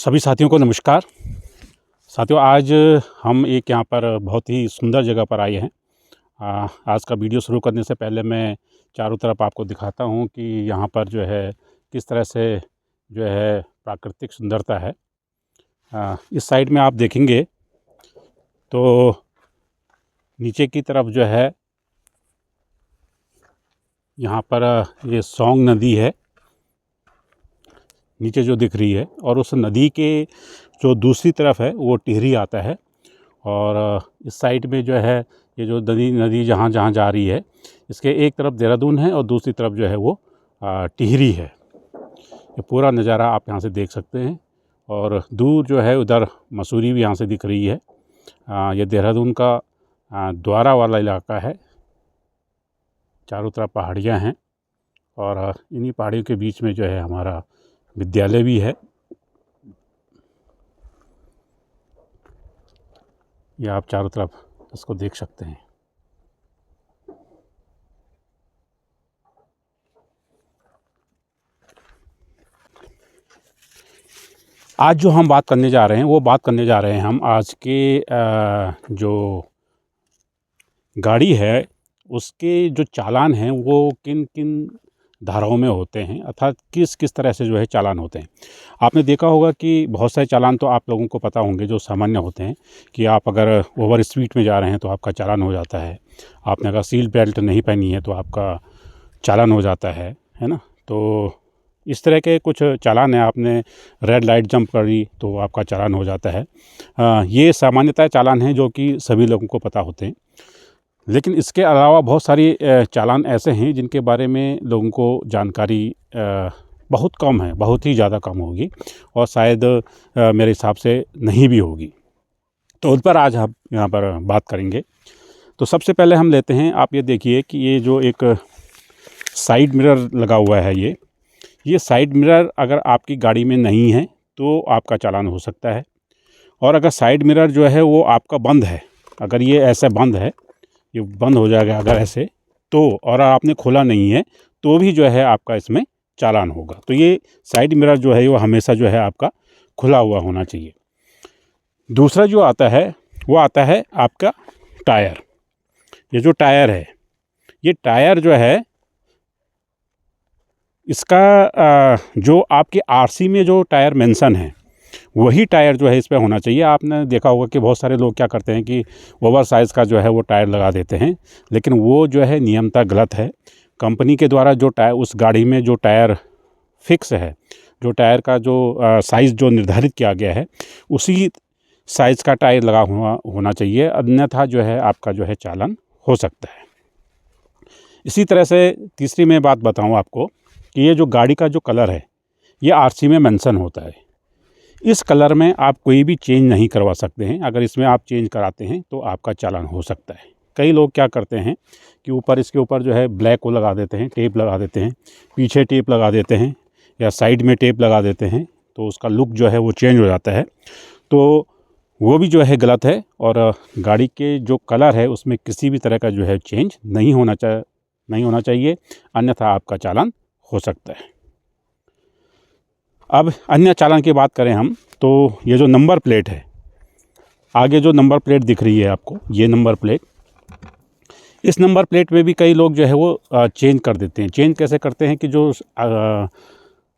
सभी साथियों को नमस्कार। साथियों, आज हम एक यहाँ पर बहुत ही सुंदर जगह पर आए हैं। आज का वीडियो शुरू करने से पहले मैं चारों तरफ आपको दिखाता हूँ कि यहाँ पर जो है किस तरह से जो है प्राकृतिक सुंदरता है। इस साइड में आप देखेंगे तो नीचे की तरफ जो है यहाँ पर ये सौंग नदी है नीचे जो दिख रही है, और उस नदी के जो दूसरी तरफ है वो टिहरी आता है। और इस साइड में जो है ये जो नदी जहाँ जहाँ जा रही है, इसके एक तरफ देहरादून है और दूसरी तरफ जो है वो टिहरी है। ये पूरा नज़ारा आप यहाँ से देख सकते हैं। और दूर जो है उधर मसूरी भी यहाँ से दिख रही है। ये देहरादून का द्वारा वाला इलाका है। चारों तरफ पहाड़ियाँ हैं और इन्हीं पहाड़ियों के बीच में जो है हमारा विद्यालय भी है। ये आप चारों तरफ इसको देख सकते हैं। आज जो हम बात करने जा रहे हैं वो बात करने जा रहे हैं हम आज के जो गाड़ी है उसके जो चालान हैं वो किन किन धाराओं में होते हैं, अर्थात किस किस तरह से जो है चालान होते हैं। आपने देखा होगा कि बहुत सारे चालान तो आप लोगों को पता होंगे जो सामान्य होते हैं कि आप अगर ओवर स्पीड में जा रहे हैं तो आपका चालान हो जाता है। आपने अगर सीट बेल्ट नहीं पहनी है तो आपका चालान हो जाता है ना। तो इस तरह के कुछ चालान है। आपने रेड लाइट जंप करी तो आपका चालान हो जाता है। ये सामान्यतः चालान हैं जो कि सभी लोगों को पता होते हैं। लेकिन इसके अलावा बहुत सारी चालान ऐसे हैं जिनके बारे में लोगों को जानकारी बहुत कम है, बहुत ही ज़्यादा कम होगी और शायद मेरे हिसाब से नहीं भी होगी। तो उस पर आज हम यहाँ पर बात करेंगे। तो सबसे पहले हम लेते हैं, आप ये देखिए कि ये जो एक साइड मिरर लगा हुआ है, ये साइड मिरर अगर आपकी गाड़ी में नहीं है तो आपका चालान हो सकता है। और अगर साइड मिरर जो है वो आपका बंद है, अगर ये ऐसे बंद है, ये बंद हो जाएगा अगर ऐसे, तो और आपने खोला नहीं है तो भी जो है आपका इसमें चालान होगा। तो ये साइड मिरर जो है वो हमेशा जो है आपका खुला हुआ होना चाहिए। दूसरा जो आता है वो आता है आपका टायर। ये जो टायर है, ये टायर जो है इसका जो आपके आरसी में जो टायर मेंशन है वही टायर जो है इस पे होना चाहिए। आपने देखा होगा कि बहुत सारे लोग क्या करते हैं कि ओवर साइज़ का जो है वो टायर लगा देते हैं, लेकिन वो जो है नियमतः गलत है। कंपनी के द्वारा जो टायर उस गाड़ी में जो टायर फिक्स है, जो टायर का जो साइज़ जो निर्धारित किया गया है उसी साइज़ का टायर लगा हुआ होना चाहिए, अन्यथा जो है आपका जो है चालान हो सकता है। इसी तरह से तीसरी मैं बात बताऊँ आपको कि ये जो गाड़ी का जो कलर है ये आरसी में मेंशन होता है। इस कलर में आप कोई भी चेंज नहीं करवा सकते हैं। अगर इसमें आप चेंज कराते हैं तो आपका चालान हो सकता है। कई लोग क्या करते हैं कि इसके ऊपर जो है ब्लैक को लगा देते हैं, टेप लगा देते हैं, पीछे टेप लगा देते हैं या साइड में टेप लगा देते हैं, तो उसका लुक जो है वो चेंज हो जाता है। तो वो भी जो है गलत है। और गाड़ी के जो कलर है उसमें किसी भी तरह का जो है चेंज नहीं होना चाहिए, अन्यथा आपका चालान हो सकता है। अब अन्य चालान की बात करें हम, तो ये जो नंबर प्लेट है, आगे जो नंबर प्लेट दिख रही है आपको, ये नंबर प्लेट, इस नंबर प्लेट में भी कई लोग जो है वो चेंज कर देते हैं। चेंज कैसे करते हैं कि जो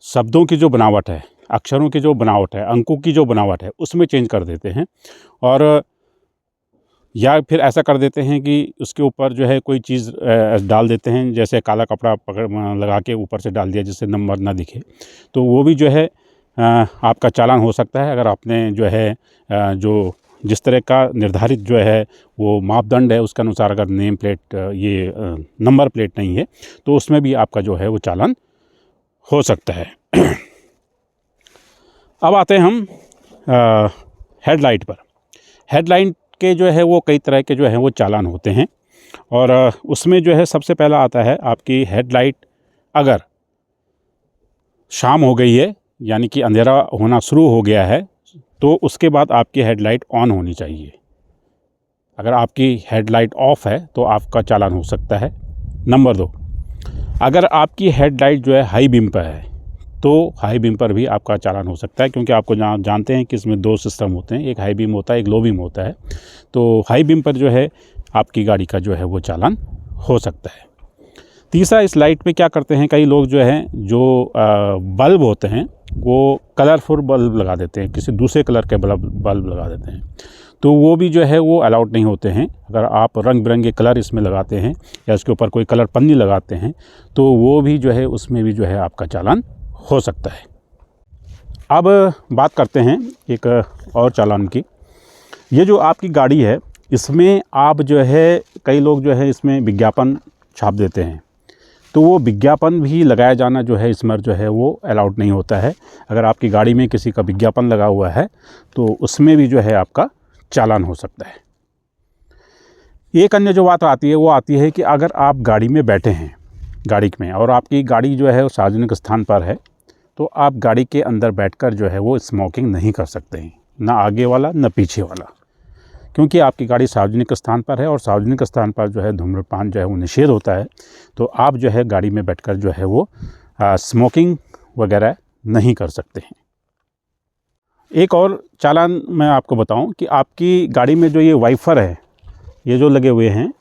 शब्दों की जो बनावट है, अक्षरों की जो बनावट है, अंकों की जो बनावट है, उसमें चेंज कर देते हैं। और या फिर ऐसा कर देते हैं कि उसके ऊपर जो है कोई चीज़ डाल देते हैं, जैसे काला कपड़ा लगा के ऊपर से डाल दिया जिससे नंबर ना दिखे, तो वो भी जो है आपका चालान हो सकता है। अगर आपने जो है जो जिस तरह का निर्धारित जो है वो मापदंड है उसके अनुसार अगर नेम प्लेट ये नंबर प्लेट नहीं है तो उसमें भी आपका जो है वो चालान हो सकता है। अब आते हैं हम हेडलाइट पर। हेडलाइट के जो है वो कई तरह के जो है वो चालान होते हैं। और उसमें जो है सबसे पहला आता है आपकी हेडलाइट अगर शाम हो गई है, यानी कि अंधेरा होना शुरू हो गया है, तो उसके बाद आपकी हेडलाइट ऑन होनी चाहिए। अगर आपकी हेडलाइट ऑफ है तो आपका चालान हो सकता है। नंबर 2, अगर आपकी हेडलाइट जो है हाई बीम पर है, तो हाई बीम पर भी आपका चालान हो सकता है, क्योंकि आपको जानते हैं कि इसमें 2 सिस्टम होते हैं, एक हाई बीम होता है, एक लो बीम होता है। तो हाई बीम पर जो है आपकी गाड़ी का जो है वो चालान हो सकता है। तीसरा, इस लाइट पे क्या करते हैं कई लोग जो हैं, जो बल्ब होते हैं वो कलरफुल बल्ब लगा देते हैं, किसी दूसरे कलर के बल्ब लगा देते हैं, तो वो भी जो है वो अलाउड नहीं होते हैं। अगर आप रंग बिरंगे कलर इसमें लगाते हैं या इसके ऊपर कोई कलर पन्नी लगाते हैं तो वो भी जो है, उसमें भी जो है आपका चालान हो सकता है। अब बात करते हैं एक और चालान की। ये जो आपकी गाड़ी है, इसमें आप जो है, कई लोग जो है इसमें विज्ञापन छाप देते हैं, तो वो विज्ञापन भी लगाया जाना जो है इसमें जो है वो अलाउड नहीं होता है। अगर आपकी गाड़ी में किसी का विज्ञापन लगा हुआ है तो उसमें भी जो है आपका चालान हो सकता है। एक अन्य जो बात आती है वो आती है कि अगर आप गाड़ी में बैठे हैं, गाड़ी में, और आपकी गाड़ी जो है वो सार्वजनिक स्थान पर है, तो आप गाड़ी के अंदर बैठकर जो है वो स्मोकिंग नहीं कर सकते हैं, ना आगे वाला ना पीछे वाला, क्योंकि आपकी गाड़ी सार्वजनिक स्थान पर है और सार्वजनिक स्थान पर जो है धूम्रपान जो है वो निषेध होता है। तो आप जो है गाड़ी में बैठकर जो है वो स्मोकिंग वगैरह नहीं कर सकते हैं। एक और चालान मैं आपको बताऊं कि आपकी गाड़ी में जो ये वाइफर है, ये जो लगे हुए हैं,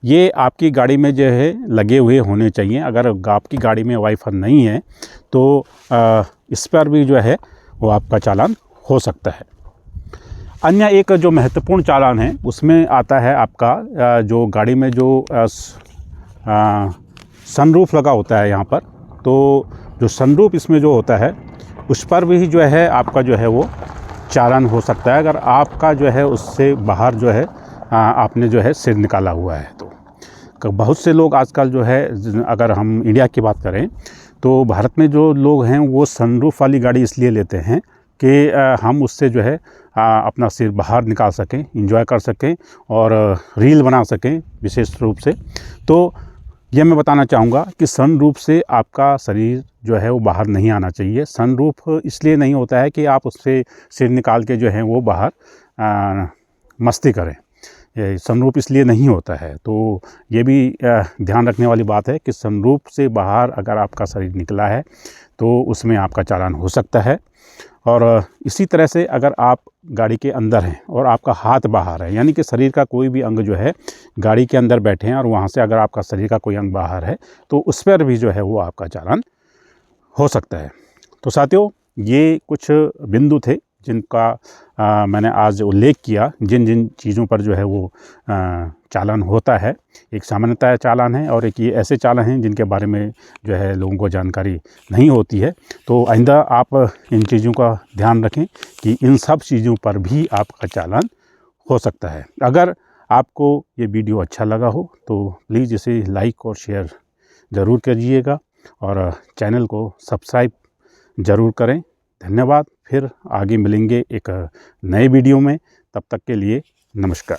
ये आपकी गाड़ी में जो है लगे हुए होने चाहिए। अगर आपकी गाड़ी में वाइफर नहीं है तो इस पर भी जो है वो आपका चालान हो सकता है। अन्य एक जो महत्वपूर्ण चालान है उसमें आता है आपका जो गाड़ी में जो सनरूफ लगा होता है यहाँ पर, तो जो सनरूफ इसमें जो होता है उस पर भी जो है आपका जो है वो चालान हो सकता है, अगर आपका जो है उससे बाहर जो है आपने जो है सिर निकाला हुआ है। तो बहुत से लोग आजकल जो है, अगर हम इंडिया की बात करें तो भारत में जो लोग हैं वो सनरूफ वाली गाड़ी इसलिए लेते हैं कि हम उससे जो है अपना सिर बाहर निकाल सकें, एंजॉय कर सकें और रील बना सकें विशेष रूप से। तो ये मैं बताना चाहूँगा कि सनरूफ से आपका शरीर जो है वो बाहर नहीं आना चाहिए। सनरूफ इसलिए नहीं होता है कि आप उससे सिर निकाल के जो है वो बाहर मस्ती करें, सनरूफ इसलिए नहीं होता है। तो ये भी ध्यान रखने वाली बात है कि सनरूफ से बाहर अगर आपका शरीर निकला है तो उसमें आपका चालान हो सकता है। और इसी तरह से अगर आप गाड़ी के अंदर हैं और आपका हाथ बाहर है, यानी कि शरीर का कोई भी अंग जो है, गाड़ी के अंदर बैठे हैं और वहाँ से अगर आपका शरीर का कोई अंग बाहर है तो उस पर भी जो है वो आपका चालान हो सकता है। तो साथियों, ये कुछ बिंदु थे जिनका मैंने आज उल्लेख किया, जिन जिन चीज़ों पर जो है वो चालान होता है। एक सामान्यतः चालान है और एक ये ऐसे चालान हैं जिनके बारे में जो है लोगों को जानकारी नहीं होती है। तो आइंदा आप इन चीज़ों का ध्यान रखें कि इन सब चीज़ों पर भी आपका चालान हो सकता है। अगर आपको ये वीडियो अच्छा लगा हो तो प्लीज़ इसे लाइक और शेयर ज़रूर करिएगा और चैनल को सब्सक्राइब ज़रूर करें। धन्यवाद। फिर आगे मिलेंगे एक नए वीडियो में, तब तक के लिए नमस्कार।